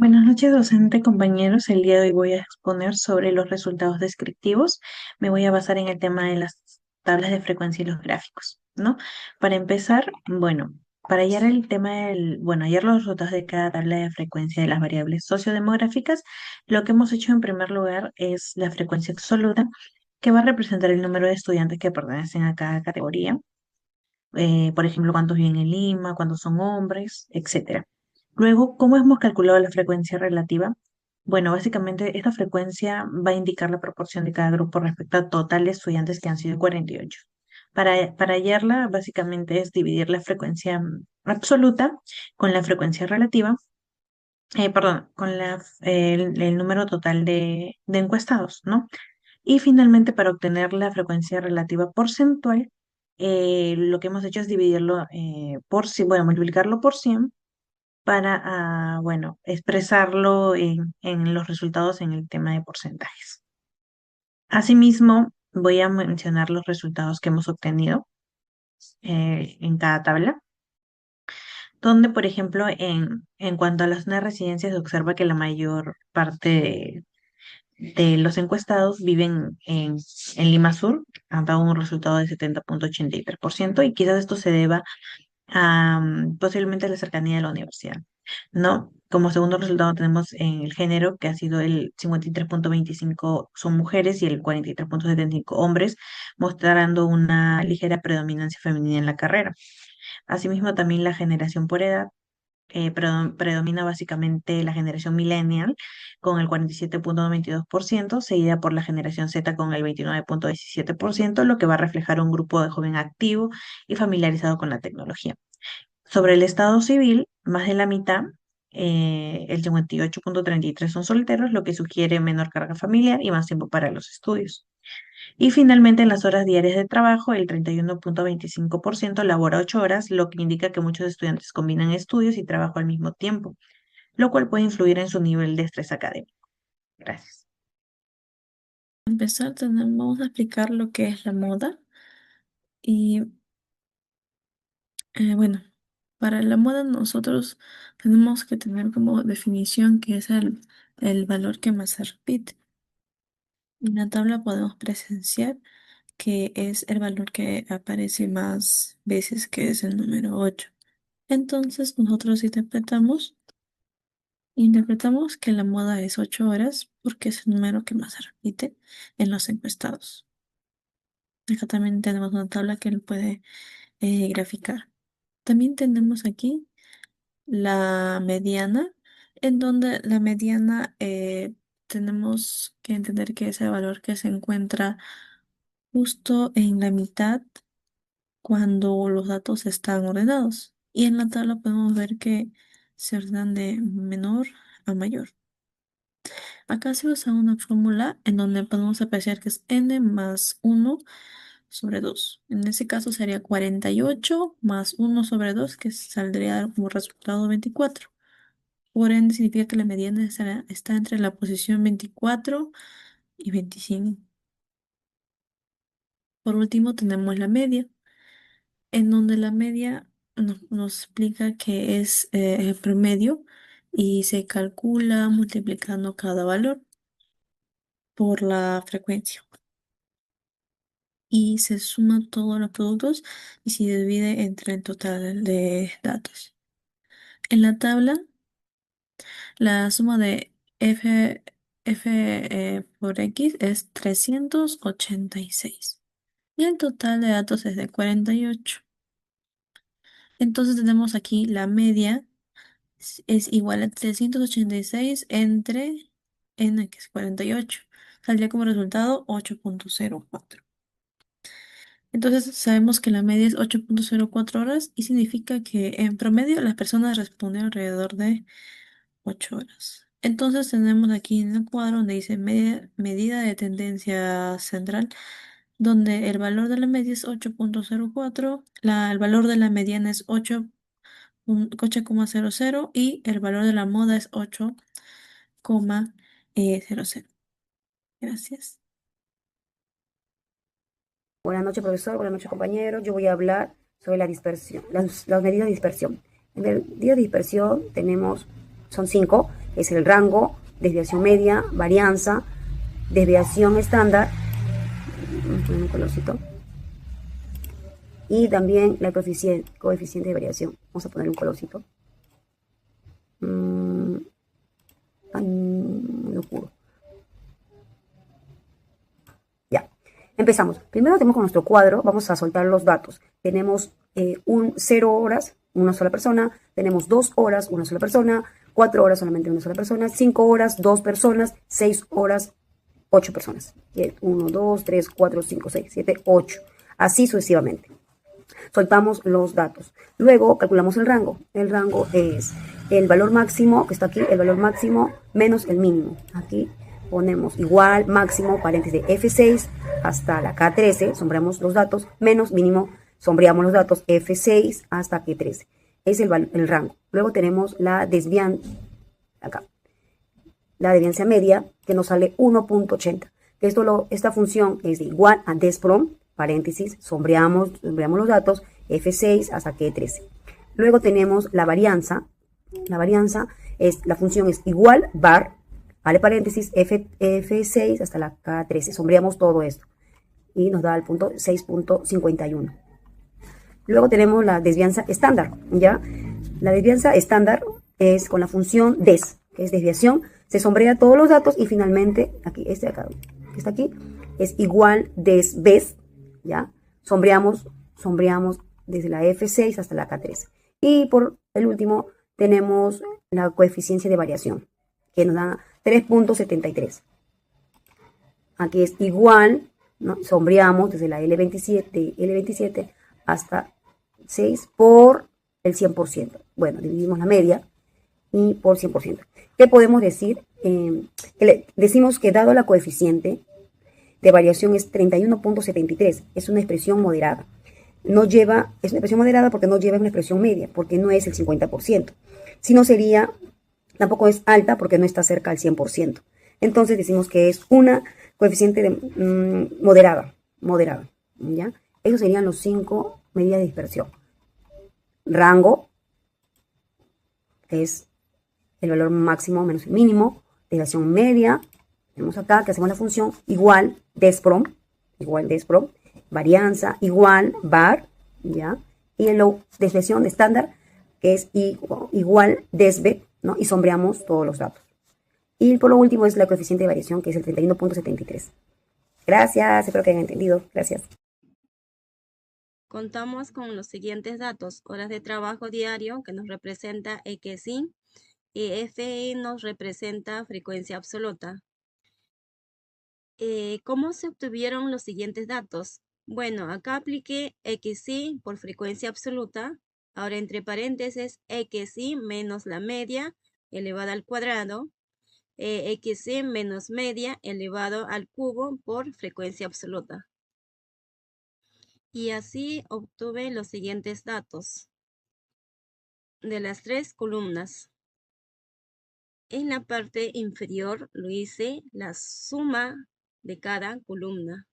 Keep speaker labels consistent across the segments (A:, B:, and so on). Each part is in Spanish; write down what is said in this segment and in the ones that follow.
A: Buenas noches, docente, compañeros. El día de hoy voy a exponer sobre los resultados descriptivos. Me voy a basar en el tema de las tablas de frecuencia y los gráficos, ¿no? Para empezar, bueno, para hallar el tema hallar los resultados de cada tabla de frecuencia de las variables sociodemográficas, lo que hemos hecho en primer lugar es la frecuencia absoluta, que va a representar el número de estudiantes que pertenecen a cada categoría, por ejemplo, cuántos viven en Lima, cuántos son hombres, etcétera. Luego, ¿cómo hemos calculado la frecuencia relativa? Bueno, básicamente esta frecuencia va a indicar la proporción de cada grupo respecto al total de estudiantes que han sido 48. Para hallarla, básicamente es dividir la frecuencia absoluta con la frecuencia relativa, perdón, con el número total de encuestados, ¿no? Y finalmente, para obtener la frecuencia relativa porcentual, lo que hemos hecho es dividirlo bueno, multiplicarlo por 100 para, bueno, expresarlo en los resultados en el tema de porcentajes. Asimismo, voy a mencionar los resultados que hemos obtenido en cada tabla, donde, por ejemplo, en cuanto a las zonas de residencia, se observa que la mayor parte de los encuestados viven en Lima Sur, han dado un resultado de 70,83%, y quizás esto se deba a posiblemente a la cercanía de la universidad, ¿no? Como segundo resultado tenemos en el género, que ha sido el 53,25 son mujeres y el 43,75 hombres, mostrando una ligera predominancia femenina en la carrera. Asimismo, también la generación por edad predomina básicamente la generación millennial con el 47,92%, seguida por la generación Z con el 29,17%, lo que va a reflejar un grupo de joven activo y familiarizado con la tecnología. Sobre el estado civil, más de la mitad, el 58,33 son solteros, lo que sugiere menor carga familiar y más tiempo para los estudios. Y finalmente, en las horas diarias de trabajo, el 31,25% labora 8 horas, lo que indica que muchos estudiantes combinan estudios y trabajo al mismo tiempo, lo cual puede influir en su nivel de estrés académico. Gracias.
B: Empezar, vamos a explicar lo que es la moda. Y bueno, para la moda nosotros tenemos que tener como definición que es el valor que más se repite. En la tabla podemos presenciar que es el valor que aparece más veces, que es el número 8. Entonces nosotros interpretamos que la moda es 8 horas porque es el número que más se repite en los encuestados. Acá también tenemos una tabla que lo puede graficar. También tenemos aquí la mediana, en donde la mediana tenemos que entender que es el valor que se encuentra justo en la mitad cuando los datos están ordenados. Y en la tabla podemos ver que se ordenan de menor a mayor. Acá se usa una fórmula en donde podemos apreciar que es n más 1/2. En ese caso sería 48 más 1/2, que saldría como resultado 24. Por ende, significa que la mediana está entre la posición 24 y 25. Por último, tenemos la media, en donde la media nos explica que es el promedio y se calcula multiplicando cada valor por la frecuencia. Y se suman todos los productos y se divide entre el total de datos. En la tabla, la suma de f por x es 386 y el total de datos es de 48. Entonces tenemos aquí la media es igual a 386 entre n, que es 48. Saldría como resultado 8,04. Entonces sabemos que la media es 8,04 horas y significa que en promedio las personas responden alrededor de 8 horas. Entonces tenemos aquí en el cuadro donde dice medida de tendencia central, donde el valor de la media es 8,04, el valor de la mediana es 8,00 y el valor de la moda es 8,00. Gracias.
C: Buenas noches, profesor. Buenas noches, compañeros. Yo voy a hablar sobre la dispersión, las medidas de dispersión. En medidas de dispersión tenemos son 5, es el rango, desviación media, varianza, desviación estándar, un colorcito, y también la coeficiente de variación. Vamos a poner un colorcito. Lo oscuro. Ya, empezamos. Primero tenemos con nuestro cuadro, vamos a soltar los datos. Tenemos 0 horas, una sola persona. Tenemos 2 horas, una sola persona. 4 horas, solamente una sola persona. 5 horas, 2 personas. 6 horas, 8 personas. 1, 2, 3, 4, 5, 6, 7, 8. Así sucesivamente. Soltamos los datos. Luego calculamos el rango. El rango es el valor máximo, que está aquí, el valor máximo menos el mínimo. Aquí ponemos igual, máximo, paréntesis de F6 hasta la K13, sombreamos los datos, menos mínimo, sombreamos los datos F6 hasta K13. Es el rango. Luego tenemos la desvianza, acá, la desvianza media, que nos sale 1.80. Esta función es de igual a desprom, paréntesis, sombreamos los datos, F6 hasta K13. Luego tenemos la varianza. La varianza la función es igual, var, vale paréntesis, F6 hasta la K13. Sombreamos todo esto y nos da el punto 6.51. Luego tenemos la desvianza estándar, ¿ya? La desvianza estándar es con la función des, que es desviación. Se sombrea todos los datos y finalmente, aquí, este de acá, que está aquí, es igual des, ¿ya? Sombreamos desde la F6 hasta la K13. Y por el último tenemos la coeficiencia de variación, que nos da 3.73. Aquí es igual, ¿no? Sombreamos desde la L27 hasta 6 por el 100%. Bueno, dividimos la media y por 100%. ¿Qué podemos decir? Decimos que dado la coeficiente de variación es 31.73, es una expresión moderada. Es una expresión moderada porque no lleva una expresión media, porque no es el 50%. Si no sería, tampoco es alta porque no está cerca al 100%. Entonces decimos que es una coeficiente moderada, ¿ya? Esos serían los 5 medidas de dispersión. Rango, que es el valor máximo menos el mínimo. Desviación media, tenemos acá que hacemos la función igual desprom. Varianza igual var, ¿ya? Y en la desviación de estándar, que es igual desv, ¿no? Y sombreamos todos los datos. Y por lo último es la coeficiente de variación, que es el 31.73. Gracias, espero que hayan entendido. Gracias.
D: Contamos con los siguientes datos: horas de trabajo diario, que nos representa XY, y FI nos representa frecuencia absoluta. ¿Cómo se obtuvieron los siguientes datos? Bueno, acá apliqué XY por frecuencia absoluta. Ahora entre paréntesis, XY menos la media elevada al cuadrado, XY menos media elevado al cubo por frecuencia absoluta. Y así obtuve los siguientes datos de las 3 columnas. En la parte inferior lo hice la suma de cada columna.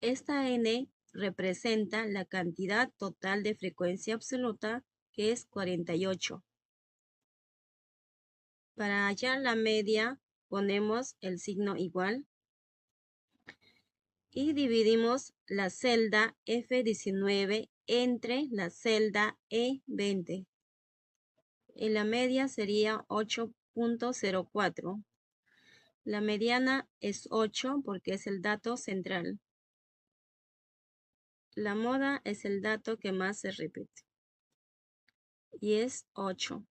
D: Esta n representa la cantidad total de frecuencia absoluta, que es 48. Para hallar la media ponemos el signo igual y dividimos la celda F19 entre la celda E20. En la media sería 8.04. La mediana es 8 porque es el dato central. La moda es el dato que más se repite y es 8.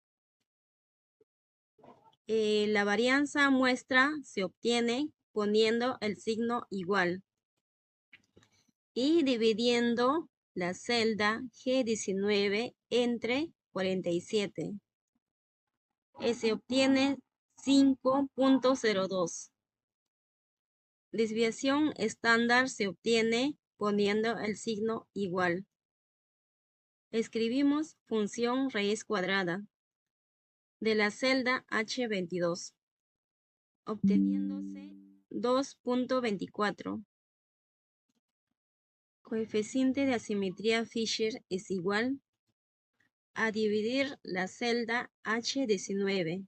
D: La varianza muestra se obtiene poniendo el signo igual y dividiendo la celda G19 entre 47. Se obtiene 5.02. Desviación estándar se obtiene poniendo el signo igual. Escribimos función raíz cuadrada de la celda H22, obteniéndose 2.24. Coeficiente de asimetría Fisher es igual a dividir la celda H19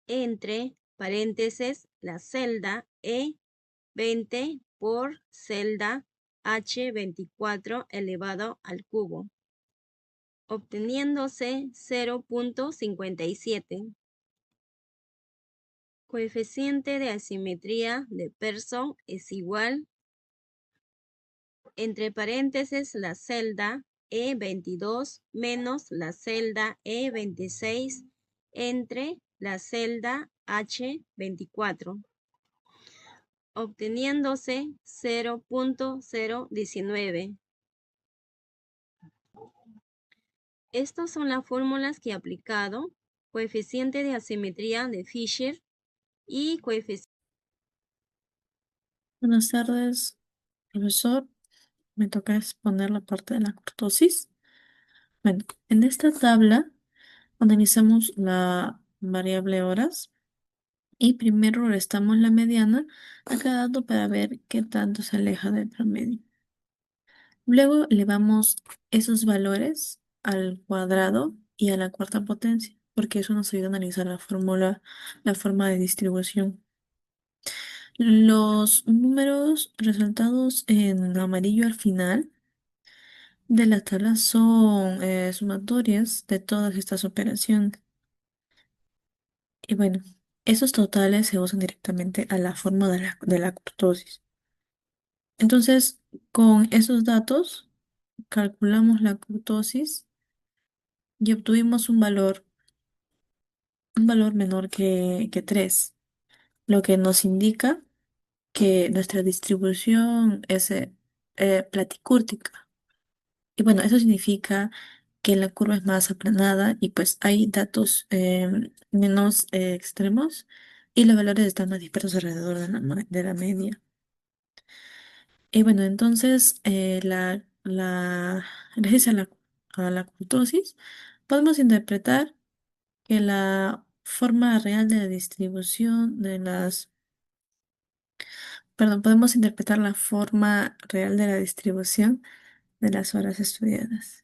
D: entre paréntesis la celda E20 por celda H24 elevado al cubo, obteniéndose 0.57. Coeficiente de asimetría de Pearson es igual, entre paréntesis, la celda E22 menos la celda E26 entre la celda H24, obteniéndose 0.019. Estas son las fórmulas que he aplicado: coeficiente de asimetría de Fisher y coeficiente.
B: Buenas tardes, profesor. Me toca exponer la parte de la kurtosis. Bueno, en esta tabla analizamos la variable horas y primero restamos la mediana a cada dato para ver qué tanto se aleja del promedio. Luego elevamos esos valores al cuadrado y a la cuarta potencia, porque eso nos ayuda a analizar la forma de distribución. Los números resaltados en amarillo al final de la tabla son sumatorias de todas estas operaciones. Y bueno, esos totales se usan directamente a la forma de la kurtosis. Entonces, con esos datos, calculamos la kurtosis y obtuvimos un valor menor que 3, lo que nos indica que nuestra distribución es platicúrtica. Y bueno, eso significa que la curva es más aplanada y pues hay datos menos extremos y los valores están más dispersos alrededor de de la media. Y bueno, entonces gracias a la kurtosis podemos interpretar que la forma real de la distribución podemos interpretar la forma real de la distribución de las horas estudiadas.